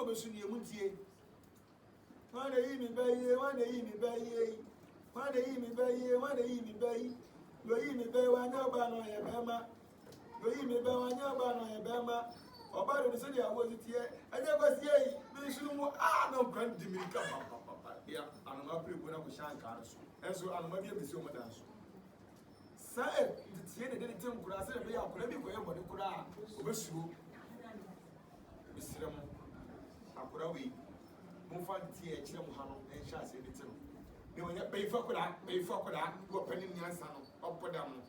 besu ne emuntie wana yi mi bayi wana yi mi bayi wana yi mi bayi wana yi mi bayi lo yi mi bayi wanya ba no ye bema lo yi mi bayi wanya ba no ye bema oba do se dia wo tie anya kwasi yi mi su mu no brand dimirika papa ya anoma prebu na ko shanka so enso anoma bi ebisi o madanso sai tie ne de tem kura se be ya kura bi ko ye bode kura obesuo bisirem akura we mo fa tie kire mo ha no en sha se de tem ne wonya be fa kura wo panim nyansa no oboda mo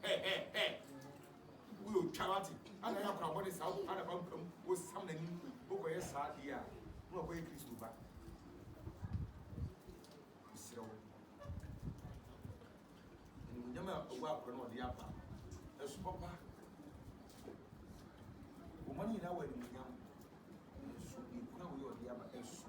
wo twawati ana ya kura bode sa ana pampam wo sam na ni wo ko ye sa dia mo ko ye Kristo ba bisirem ni nyama ogwa akura no de apa esu papa o mani na wa ni nyama so ikuna wo yo de aba esu